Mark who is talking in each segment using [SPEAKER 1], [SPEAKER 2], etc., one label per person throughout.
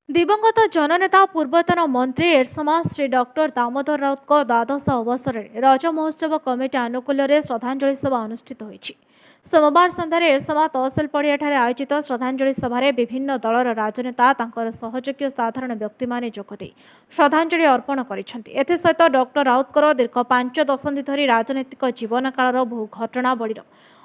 [SPEAKER 1] दिवंगत जननेता पूर्वतन मंत्री एरसमा श्री डॉक्टर दामोदर राउत द्वादश अवसर में रज महोत्सव कमिटी आनुकूल्य श्रद्धांजलि सभा अनुष्ठित होईछि। सोमवार सन्धार एरसमा तहसिल पड़िया आयोजित श्रद्धांजलि सभा विभिन्न दलर राजनेता तांकर सहयोगी साधारण व्यक्ति माने जोगदे श्रद्धांजलि अर्पण करिसेंति। एथिसहित डॉक्टर राउतकर दीर्घ 5 दशंधि धरी राजनैतिक जीवन कालर बहु घटनावलीर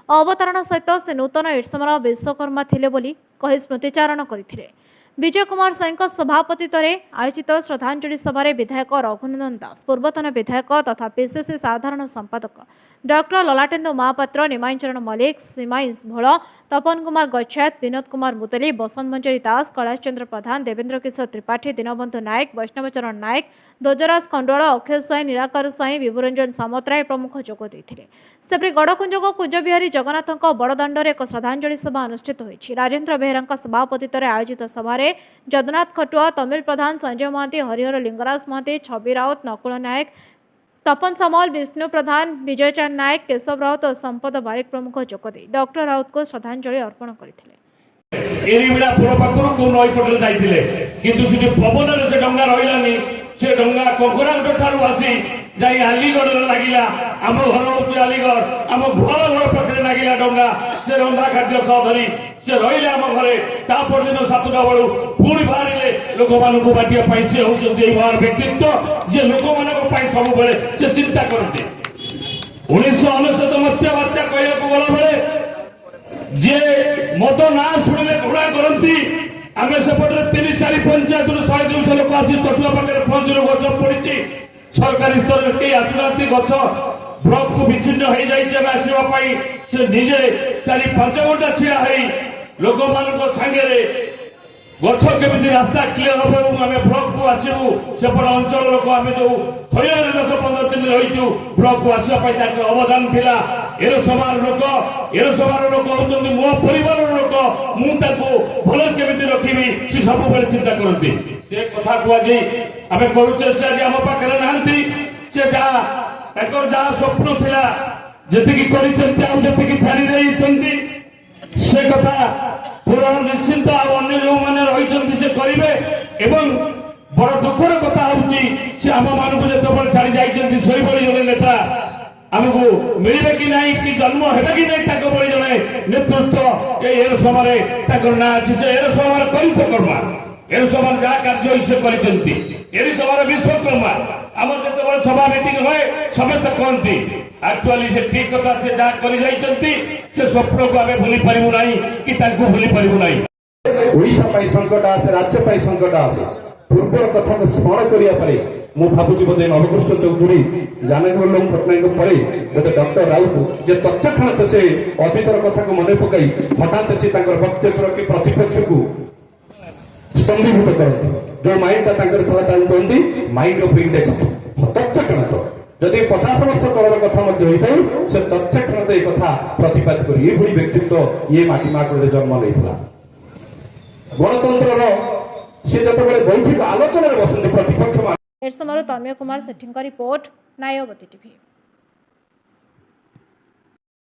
[SPEAKER 1] अवतरण सहित से नूतन एरसमार विश्वकर्मा थिले बोली कही स्मृतिचारण करथिले। विजय कुमार साईं सभापतित्व आयोजित श्रद्धांजलि सभा विधायक रघुनंदन दास, पूर्वतन विधायक तथा पीसीसी साधारण संपादक डॉक्टर ललाटेन्दु महापात्र, निमांचरण मल्लिक, सीमाई भोल, तपन कुमार गच्छायत, विनोद कुमार मुतली, बसंत मंजरी दास, कैलाश चंद्र प्रधान, देवेंद्र किशोर त्रिपाठी, दीनबंधु नायक, वैष्णवचरण नायक, दोजराज खंडोल, अक्षय साई, निराकार साई, विभुरंजन सामतराय प्रमुख जोगदे। सेपरि गड़कुंजक कुंजबिहारी जगन्नाथ बड़दाण्डे एक श्रद्धांजलि सभा अनुष्ठित होईछि। राजेन्द्र बेहेरा सभापतित्व आयोजित सभा जगन्नाथ खटुआ, तमिल प्रधान, संजय महांती, हरिहर लिंगराज महांती, छवि राउत, नकुल नायक, तपन सामल, विष्णु प्रधान, विजय चांद नायक, केशव राउत और संपद बारिक प्रमुख जोगदे डॉक्टर राउत को श्रद्धांजलि अर्पण करथिले।
[SPEAKER 2] जाई अलीगढ़ लगिला आम घर हूँ अलीगढ़ आम गुहाल घर पाखे लगिला डंगा से रंधा खाद्य सह धरी से रही आम घरे दिन 7टा बेलू पुणी बाहर लोक मान बाटिया से होती व्यक्तित्व जे लोक मान सब से चिंता करते। 1999 मत्या बात्या कहू गला बेले जे मद ना शुणिले घृणा करती आम सेपटे 3-4 पंचायत 100-200 लोक आसी तटुआ पाखे पहुंचल गच पड़ी सरकारी स्तर कई आसुना गच ब्लक को विच्छिन्न हो जाए आसवाई से निजे 4-5 घंटा छिड़ा लोक मान सांगे गच केमी रास्ता क्लीयर हम आम ब्लक को आसबू सेपट अंचल लोक आम जो हईरान 10-15 दिन रहीचु ब्लक को आसवाई अवदान थिला। एरसमार लोक होती मो परिवार लोक मुझे भल केमी रखी सी सब चिंता करती से कथा कहुई आम करुचे से आज आम पाखे नहांती से जहाँ स्वप्न थिला जी कर छाड़ी से कथा पूरण निश्चिंत अन्य जो मैंने रही से करेंगे एवं बड़ दुखर कथा हूँ आम मान जो छाड़ी जाइए जड़े नेता आमको मिले कि नहीं कि जन्म है कि नहीं जड़े नेतृत्व एरसमा ना अच्छी से एरसमार कर्मा एरसमा जहाँ कार्य से कर विश्वकर्मा आम जो सभा मीटिंग हुए समस्त कहती एक्चुअली से ठीक कथा से जहाँ कर स्वप्न को आम भूली पारू ना कि भूली पारू ना।
[SPEAKER 3] ओडिशा संकट आसे राज्य संकट आसे पूर्वर कथा को स्मरण करने मु भावुची बोधे नवकृष्ण चौधरी जानकी वल्लभ पट्टनायक पड़े बोधे डॉक्टर राउत जे तथ्यक्षण से अतीतर कथा को मन पकई हठात से वक्तव्य कि प्रतिपक्ष को स्तंभीभूत करते जो माइंड कहती माइंड ऑफ इंडेक्स तथ्यक्षण तो जदि 50 वर्ष तलर कथा होता से तथ्यक्षण तो कथा प्रतिपाद कर ये व्यक्तित्व ये माटी माकड़े जन्म नहीं गणतंत्र से जो बैठक आलोचना बसते प्रतिपक्ष।
[SPEAKER 1] तन्मय कुमार सेठी रिपोर्ट, नायवती टीवी।